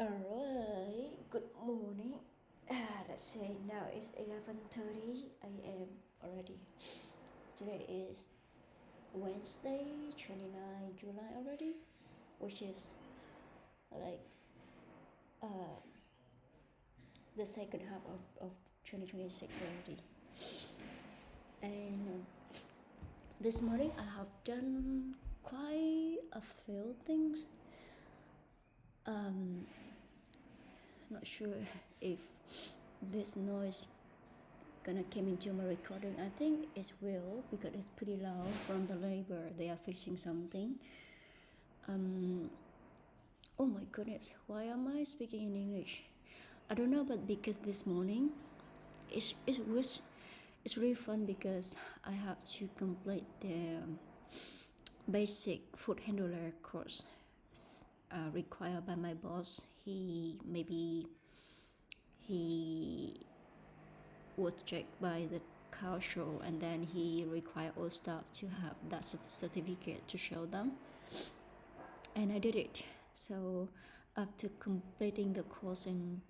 Alright, good morning. Let's say now it's 11:30 a.m. already. Today is Wednesday, 29 July already, which is like uh, the second half of 2026 already. And this morning I have done quite a few things. Not sure if this noise gonna come into my recording. I think it will because it's pretty loud from the labor. They are fixing something. Oh my goodness, why am I speaking in English? I don't know, but because this morning it's really fun because I have to complete the basic food handler course required by my boss. He was checked by the cultural, and then he required all staff to have that certificate to show them, and I did it. So after completing the course and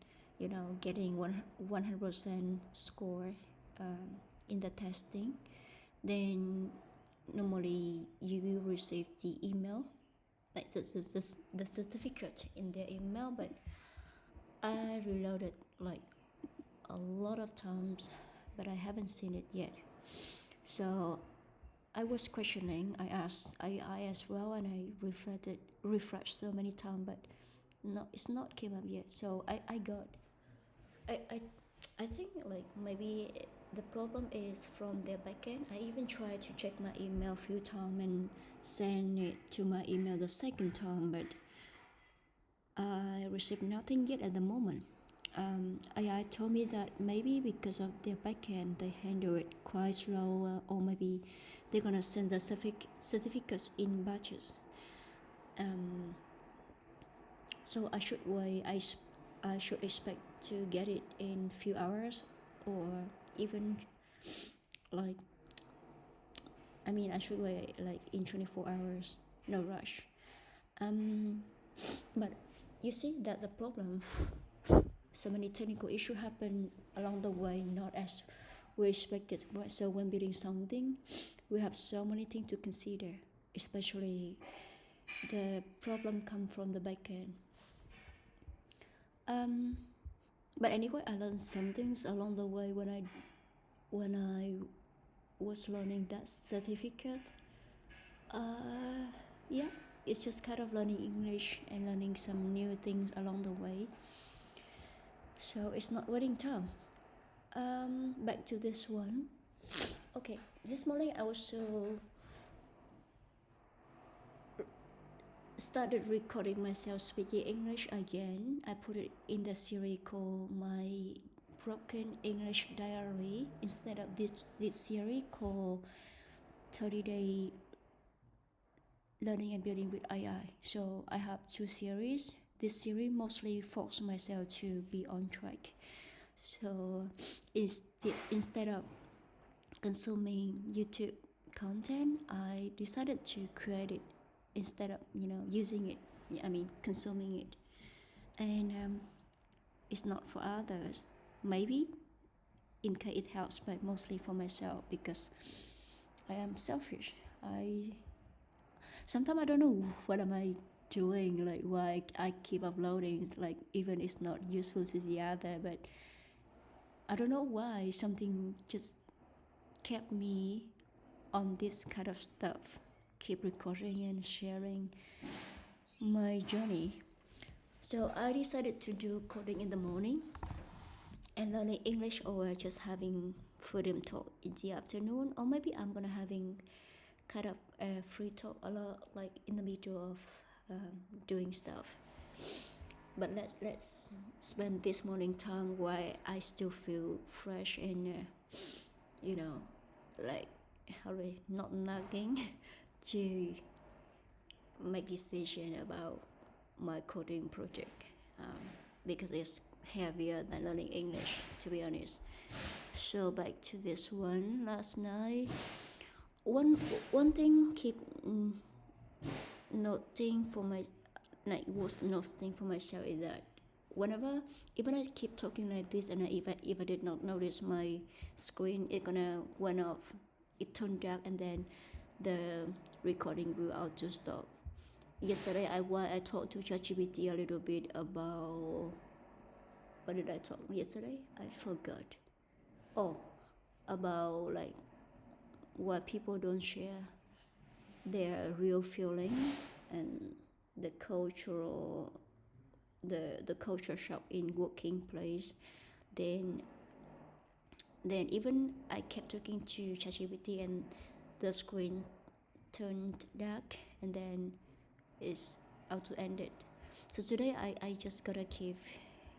getting 100% score in the testing, then normally you will receive the email, like the certificate in their email. But I reloaded like a lot of times, but I haven't seen it yet. So I was questioning. I asked AI as well, and I refreshed so many times, but no, it's not came up yet. So I got. I think like maybe the problem is from their backend. I even tried to check my email a few times and send it to my email the second time, but I received nothing yet at the moment. AI told me that maybe because of their backend they handle it quite slow, or maybe they're gonna send the certificates in batches. So I should wait. I should expect to get it in few hours, or even like I should wait like in 24 hours. No rush. But you see that the problem, so many technical issues happen along the way, not as we expected. So when building something, we have so many things to consider, especially the problem come from the backend. But anyway, I learned some things along the way when I was learning that certificate. Yeah, it's just kind of learning English and learning some new things along the way. So it's not waiting time. Back to this one. Okay, this morning I also started recording myself speaking English again. I put it in the series called My Broken English Diary instead of this series called 30-day learning and building with AI. So I have two series. This series mostly forced myself to be on track. So instead of consuming YouTube content, I decided to create it instead of using it. Consuming it, and it's not for others. Maybe in case it helps, but mostly for myself because I am selfish. Sometimes I don't know what am I doing, like why I keep uploading, like even it's not useful to the other, but I don't know why something just kept me on this kind of stuff, keep recording and sharing my journey. So I decided to do coding in the morning and learning English, or just having freedom talk in the afternoon, or maybe I'm gonna having kind of a free talk a lot, like in the middle of doing stuff. But let's spend this morning time while I still feel fresh and like not nagging to make decision about my coding project, because it's heavier than learning English, to be honest. So back to this one. Last night, one thing keep noting for my was noting for myself is that whenever, even I keep talking like this, and if I did not notice my screen, it gonna went off, it turned dark, and then the recording will auto stop. Yesterday I talked to ChatGPT a little bit about, what did I talk yesterday? I forgot. Oh, about like why people don't share their real feeling, and the cultural, the culture shock in working place. Then even I kept talking to ChatGPT, and the screen turned dark, and then it's auto ended. So today I just gotta keep,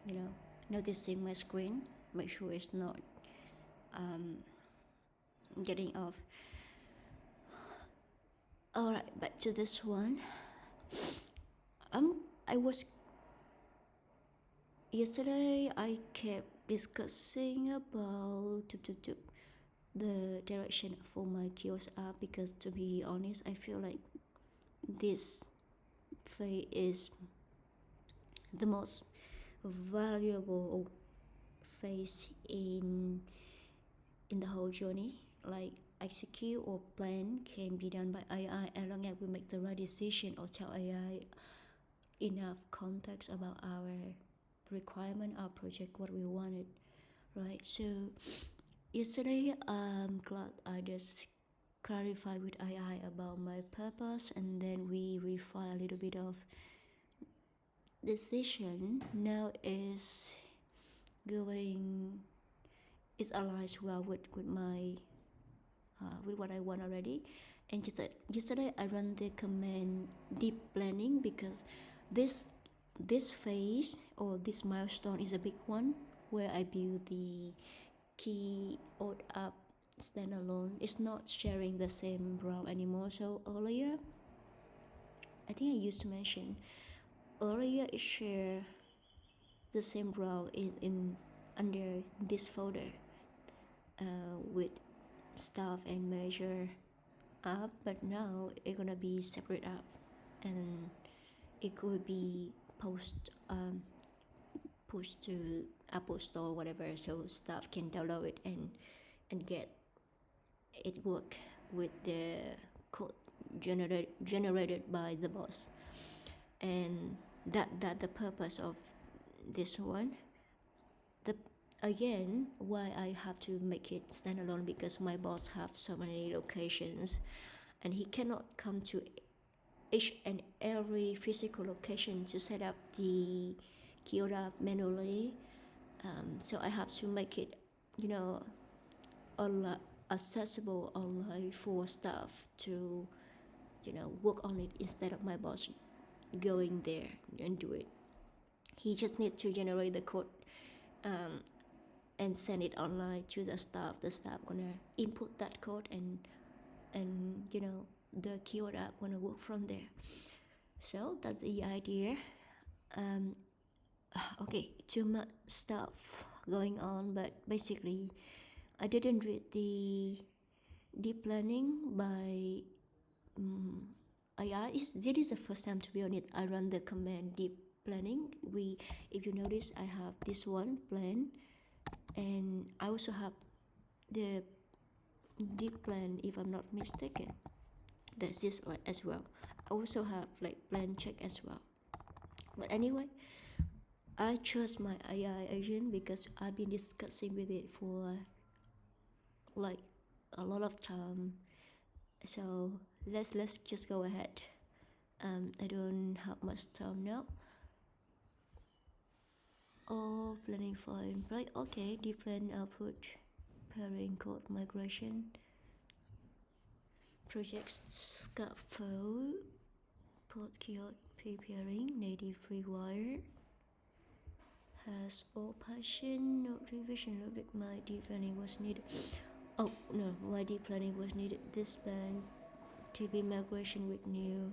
you know, noticing my screen, make sure it's not getting off. Alright, back to this one. I was yesterday I kept discussing about the direction for my Kiosk app, because to be honest, I feel like this phase is the most valuable phase in the whole journey. Like, execute or plan can be done by AI as long as we make the right decision or tell AI enough context about our requirement, our project, what we wanted, right? So yesterday I'm glad I just clarified with AI about my purpose, and then we refine a little bit of decision. Now is going, is aligns well with my with what I want already. And yesterday I run the command deep planning, because this phase or this milestone is a big one, where I build the Kiosk app standalone. It's not sharing the same browser anymore. So earlier, I think I used to mention earlier, it share the same browser in under this folder with staff and manager app, but now it's gonna be separate app, and it could be pushed to Apple Store or whatever, so staff can download it and get it work with the code generated by the boss. And that the purpose of this one. The again, why I have to make it standalone, because my boss have so many locations, and he cannot come to each and every physical location to set up the Kiosk app manually. So I have to make it, you know, accessible online for staff to, you know, work on it, instead of my boss going there and do it. He just need to generate the code and send it online to the staff. The staff gonna input that code, and you know, the Kiosk app gonna work from there. So that's the idea. Okay, too much stuff going on, but basically I didn't read the deep planning by AI. This is the first time, to be honest, I run the command deep planning. If you notice, I have this one plan, and I also have the deep plan, if I'm not mistaken. That's this one as well. I also have like plan check as well. But anyway, I chose my AI agent because I've been discussing with it for like a lot of time. So let's just go ahead. I don't have much time now. Oh, planning for employee. Okay, different output, pairing code migration, project scaffold, port Kiosk preparing, native rewire, has all passion, no revision, loaded. My deep planning was needed. Oh no, my deep planning was needed. This band TB migration with new,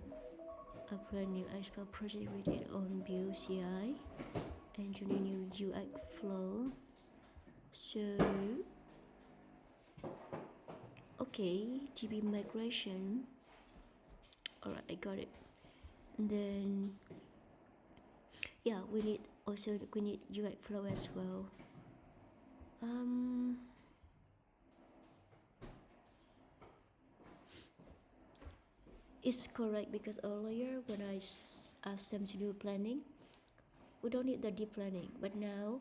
a brand new iceberg project we did on Build CI, engineer new UX flow. So okay, TB migration. Alright, I got it. And then Yeah, we need UI flow as well. It's correct because earlier when I asked them to do planning, we don't need the deep planning, but now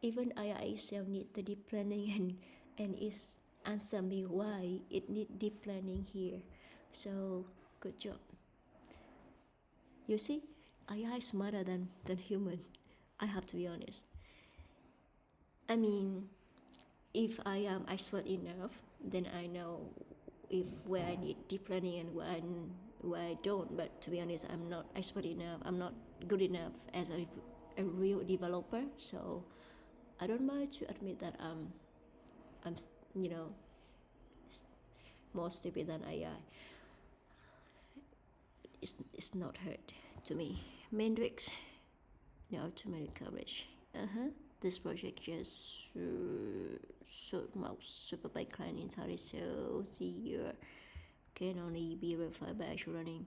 even AI itself need the deep planning and it's answer me why it need deep planning here. So good job. You see, AI is smarter than human. I have to be honest. I mean, if I am expert enough, then I know if where I need deep learning and where I don't. But to be honest, I'm not expert enough. I'm not good enough as a real developer. So I don't mind to admit that I'm you know more stupid than AI. It's not hurt to me. Matrix, no automatic coverage. This project just most super by client entirely, so the year can only be verified by actual running.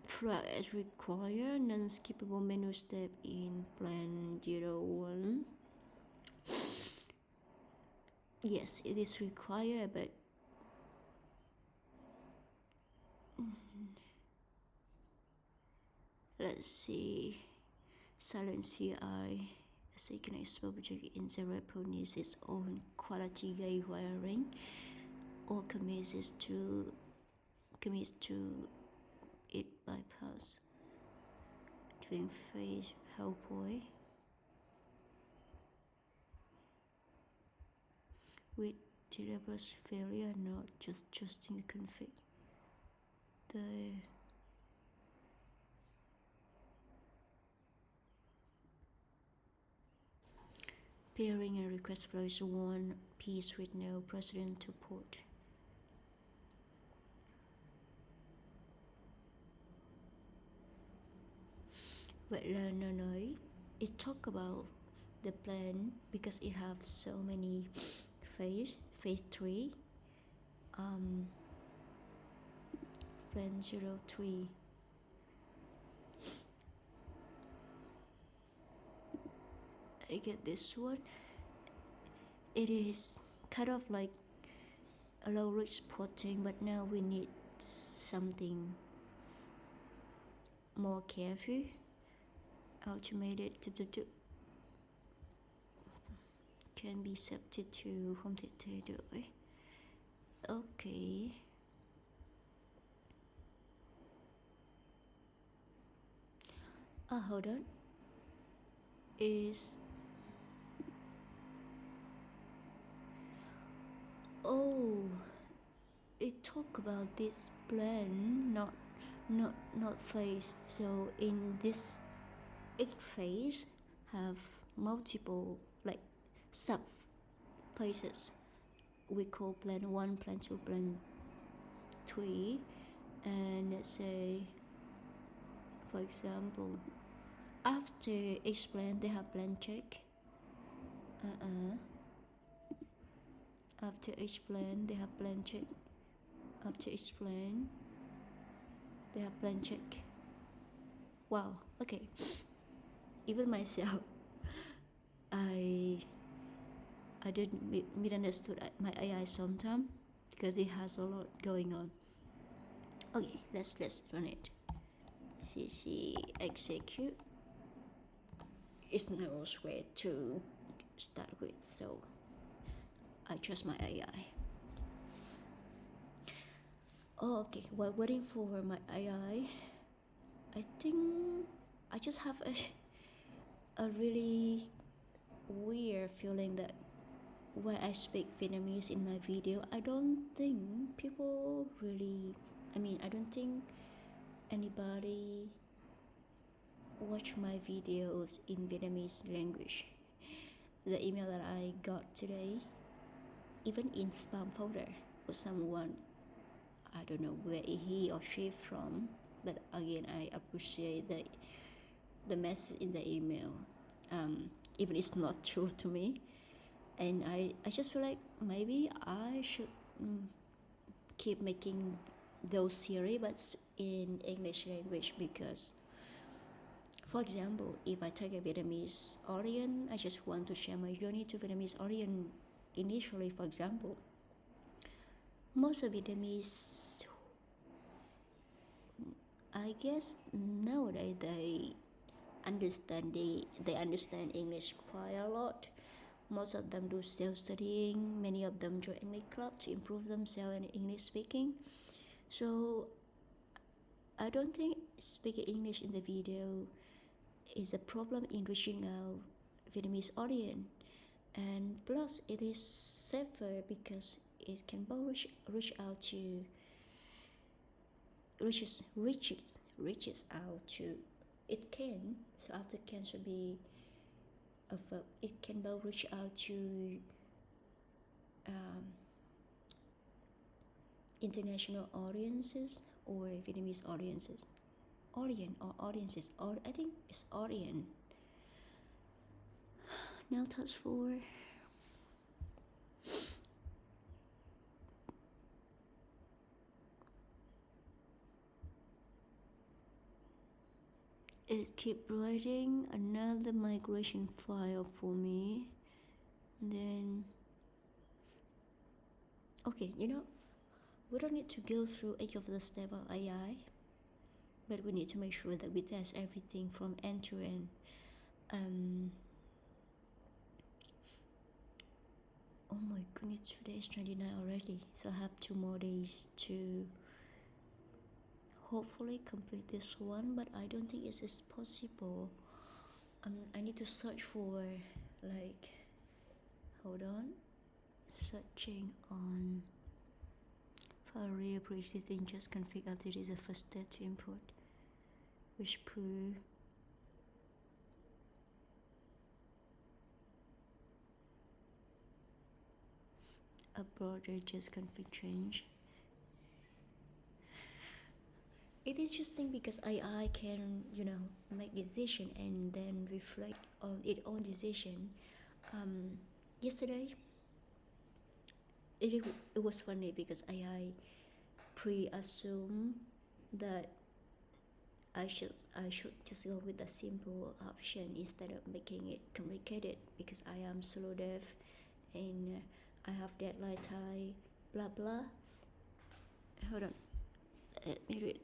Flag as required, non-skippable menu step in plan 01. Yes, it is required, but let's see. Silent CI synchronous project in the repo needs its own quality gate wiring or commits to it bypass during phase helpway with developer's failure, not just adjusting the config. The pairing and request flow is one piece with no precedent to port. Vậy là nó nói it talk about the plan because it have so many phase 3 plan 03. I get this one. It is kind of like a low risk porting, but now we need something more careful, automated can be substitute không thể thay đổi. Okay. Hold on. Is it talk about this plan, not phase. So in this phase have multiple like sub phases. We call plan 1, plan 2, plan 3, and let's say for example after each plan they have plan check. After each plan they have plan check. After each plan they have plan check. Wow, okay. Even myself I didn't misunderstood my AI sometimes because it has a lot going on. Okay, let's run it. CC execute. It knows where to start with, so I trust my AI. Okay, while waiting for my AI, I think I just have a really weird feeling that when I speak Vietnamese in my video, I don't think people really, I don't think anybody watch my videos in Vietnamese language. The email that I got today, even in spam folder for someone, I don't know where he or she from, but again I appreciate the message in the email, even it's not true to me. And I just feel like maybe I should keep making those series but in English language, because for example, if I take a Vietnamese audience, I just want to share my journey to Vietnamese audience initially. For example, most of Vietnamese, I guess nowadays they understand English quite a lot. Most of them do self-studying. Many of them join English club to improve themselves in English speaking. So I don't think speaking English in the video is a problem in reaching out Vietnamese audience. And plus, it is safer because it can both reach out to reaches out to it can. So after can should be a verb. It can both reach out to international audiences or Vietnamese audiences. Audience or audiences, or I think it's audience. Now task 4. It keep writing another migration file for me. Then okay, we don't need to go through each of the steps of AI, but we need to make sure that we test everything from end to end. Oh my goodness, today is 29 already, so I have 2 more days to hopefully complete this one, but I don't think it is possible. I need to search for hold on, searching on for real pre-existing just config after it is the first step to import, which prove a broader just config change. It's interesting because AI can, make decision and then reflect on its own decision. Yesterday, it was funny because AI pre-assumed that I should just go with a simple option instead of making it complicated, because I am slow deaf and I have deadline time, blah blah. Hold on, let me read.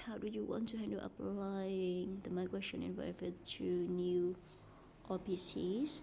How do you want to handle applying the migration environment to new OPCs?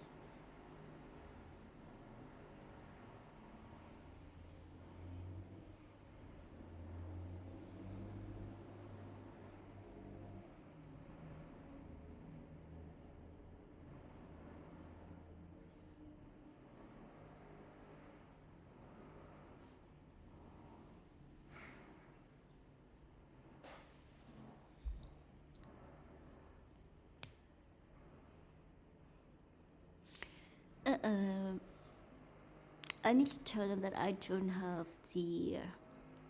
I need to tell them that I don't have the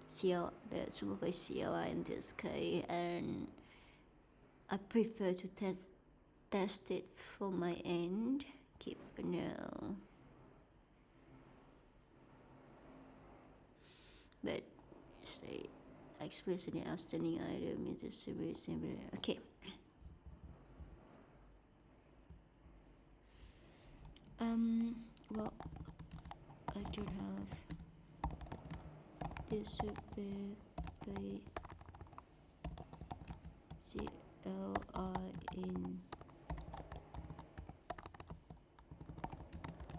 the supervised CLI in this case, and I prefer to test it from my end. Keep for now. But say explicitly outstanding item is a service. Okay. Well, I don't have this super by CLI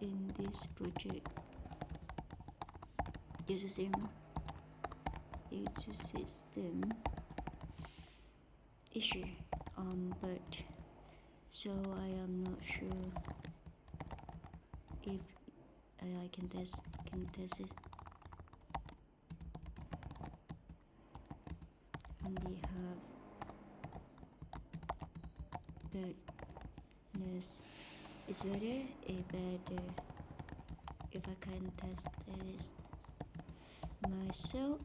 in this project. User system issue. But so I am not sure if I can test it on behalf that it's better if I can test this myself.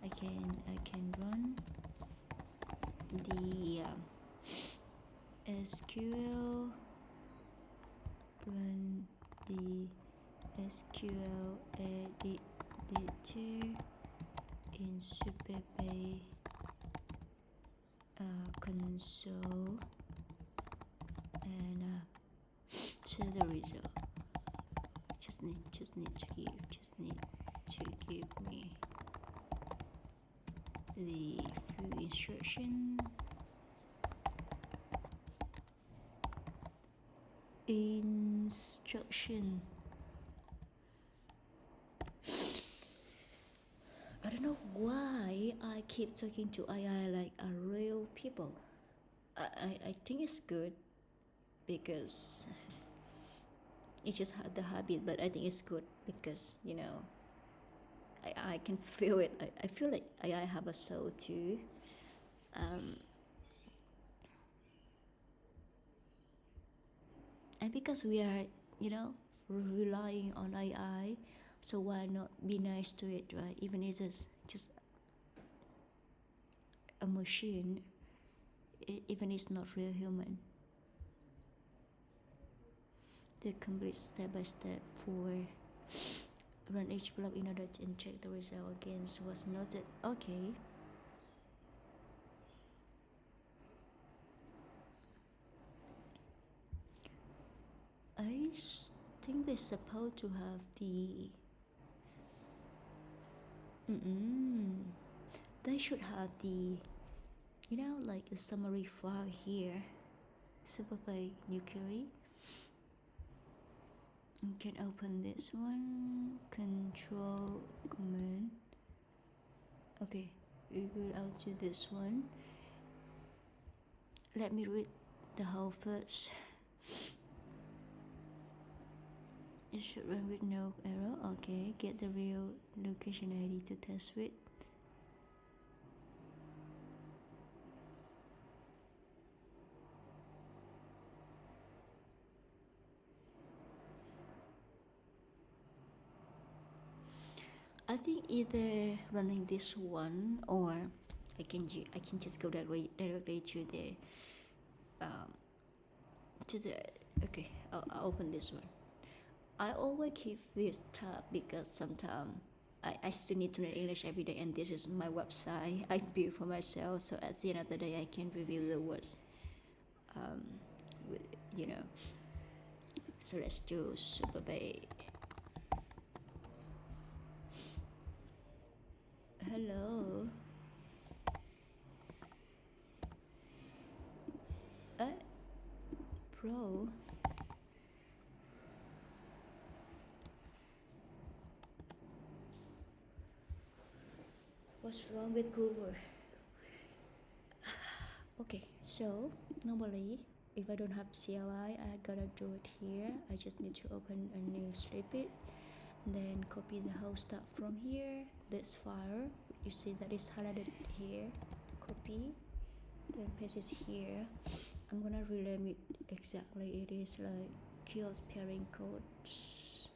I can run the SQL, run the SQL editor in Superbay console and show the result. Just need to give me the few instruction. I don't know why I keep talking to AI like a real people. I think it's good because it's just the habit, but I think it's good because I can feel it. I feel like AI have a soul too. And because we are relying on AI, so why not be nice to it, right? Even if it's just a machine, even if it's not real human. The complete step by step for run each block in order to check the result against was noted. Okay. I think they're supposed to have the they should have the like a summary file here. Superbay new query. You can open this one, control command. Okay, we go out to this one. Let me read the whole first. It should run with no error. Okay, get the real location ID to test with. I think either running this one or I can just go directly to the okay. I'll open this one. I always keep this tab because sometimes I still need to learn English every day, and this is my website I built for myself. So at the end of the day, I can review the words. So let's do Superbay. Hello. Pro. What's wrong with Google? Okay, so normally if I don't have CLI, I gotta do it here. I just need to open a new snippet, then copy the whole stuff from here. This file, you see that is highlighted here. Copy, then paste it here. I'm gonna rename it exactly. It is like Kiosk pairing codes.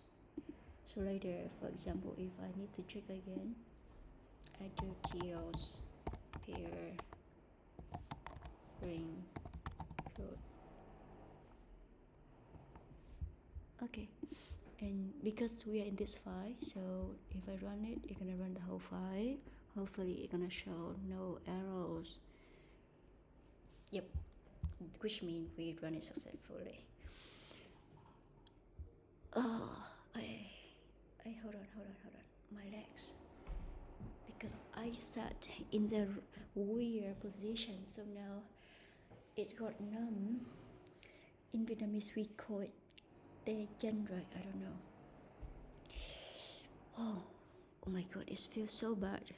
So later, for example, if I need to check again, I do Kiosk pairing code. Okay, and because we are in this file, so if I run it, it's gonna run the whole file. Hopefully it's gonna show no errors. Yep, which means we run it successfully. Oh, I hold on, my legs, because I sat in the weird position, so now it got numb. In Vietnamese we call it tê chân, right? I don't know. Oh my god, it feels so bad.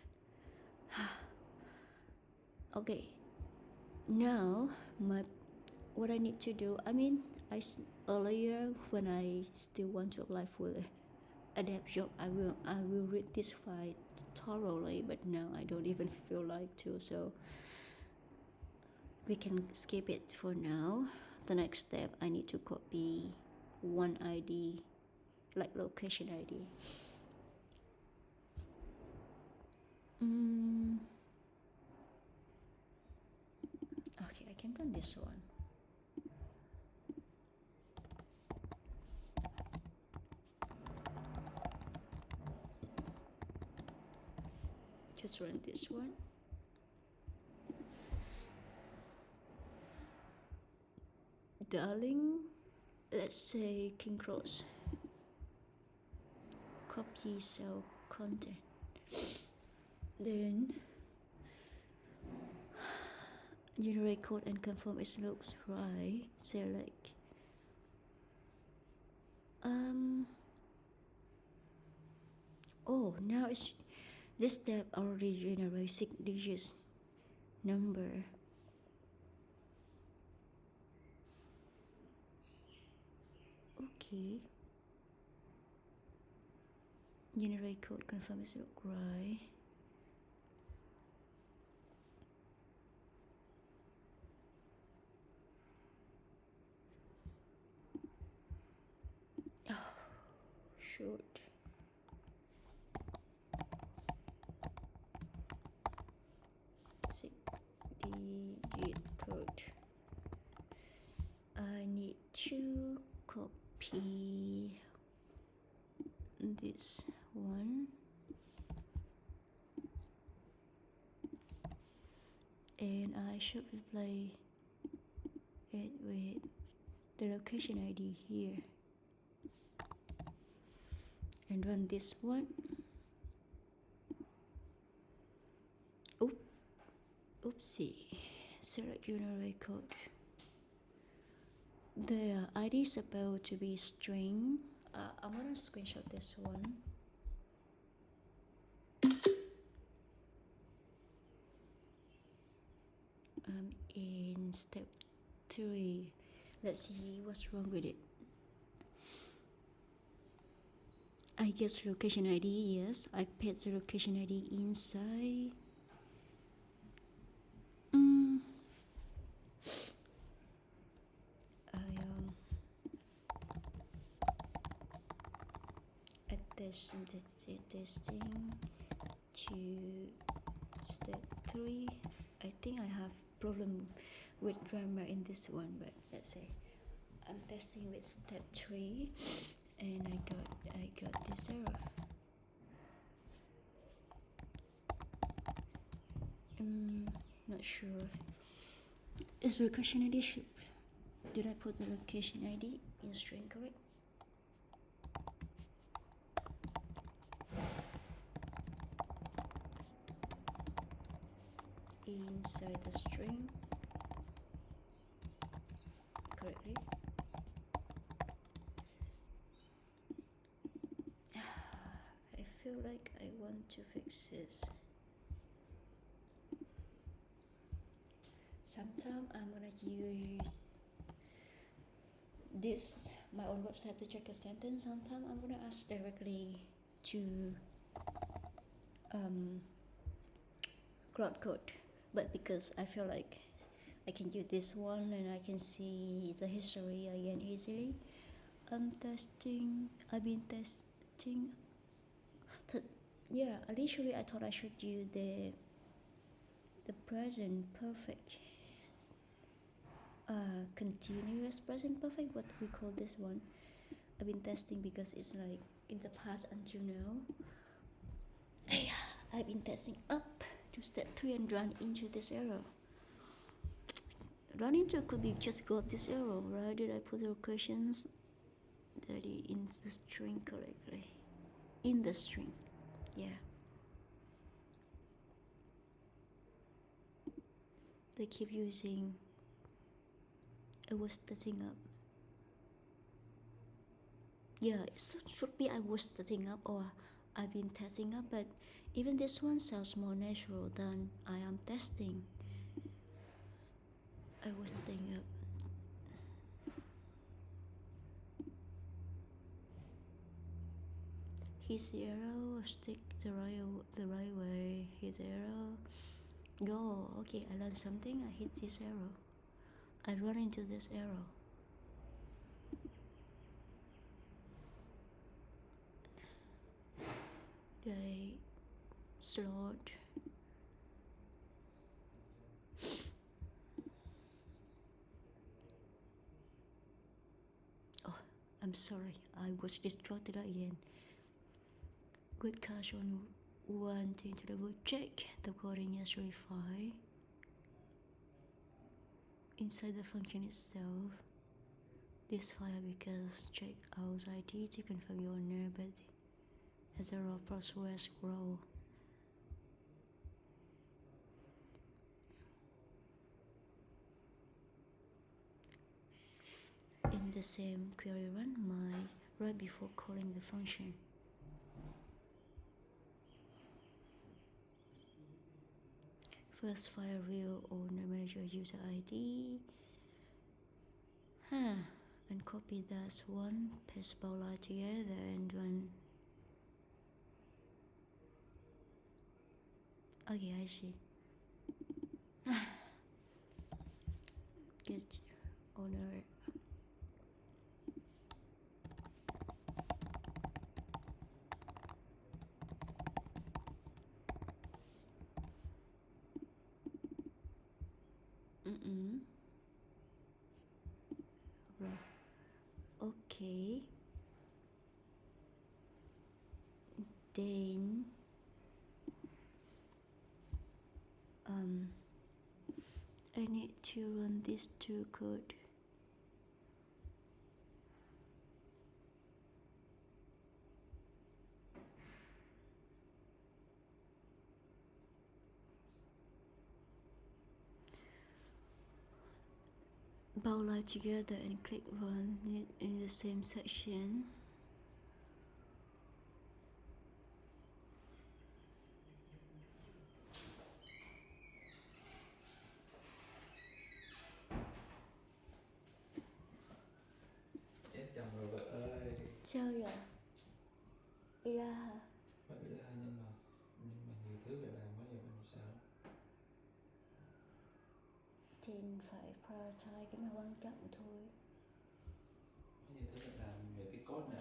Okay, now what I need to do, earlier when I still want to apply for the adapt job, I will read this file thoroughly, but now I don't even feel like to, so we can skip it for now. The next step, I need to copy one ID, like location ID. Okay, I can run this one. Just run this one. Darling, let's say king cross. Copy cell content. Then generate code and confirm it looks right. Select. Oh, now it's this step already generates 6 digits number. Okay. Generate code, confirm it look right. Oh, shoot. Digit code. I need to copy this one and I should replay it with the location ID here and run this one. Oopsie. Select generate code. The ID is supposed to be string. I'm gonna screenshot this one. In step 3. Let's see what's wrong with it. I guess location ID, yes. I paste the location ID inside. Testing to step 3. I think I have problem with grammar in this one, but let's say I'm testing with step 3 and I got this error. Not sure. Is the location ID did I put the location ID in string correct? Inside the string correctly. I feel like I want to fix this. Sometimes I'm gonna use this my own website to check a sentence. Sometimes I'm gonna ask directly to Cloud Code, but because I feel like I can use this one and I can see the history again easily. I've been testing. Yeah, initially I thought I should use the present perfect. Continuous present perfect, what we call this one. I've been testing because it's like in the past until now. I've been testing up to step 3 and run into this error. Run into could be just got this error, right? Did I put the locations that in the string correctly? In the string, yeah. They keep using. I was setting up. Yeah, it should be I was setting up or I've been testing up, but even this one sounds more natural than I am testing. I was setting up. His arrow, stick the right way. His arrow. Go. Okay, I learned something. I hit this arrow. I run into this arrow. They slowed. Oh, I'm sorry. I was distracted again. Good catch on wanting to double check the coding is really fine inside the function itself. This file because check out ID to confirm your owner, but as a raw process row. In the same query run right before calling the function. First file real owner manager user ID. And copy that one, paste both line together and run. Okay, I see. Get owner. Right. Okay. Then I need to run these two code. Both line together and click run in the same section. Chết chồng rồi vợ ơi. Sao vậy? Bị ra hả? Phải bị la nhưng mà nhiều thứ phải làm quá giờ mình sao? Thì phải prioritize cái nào quan trọng thôi.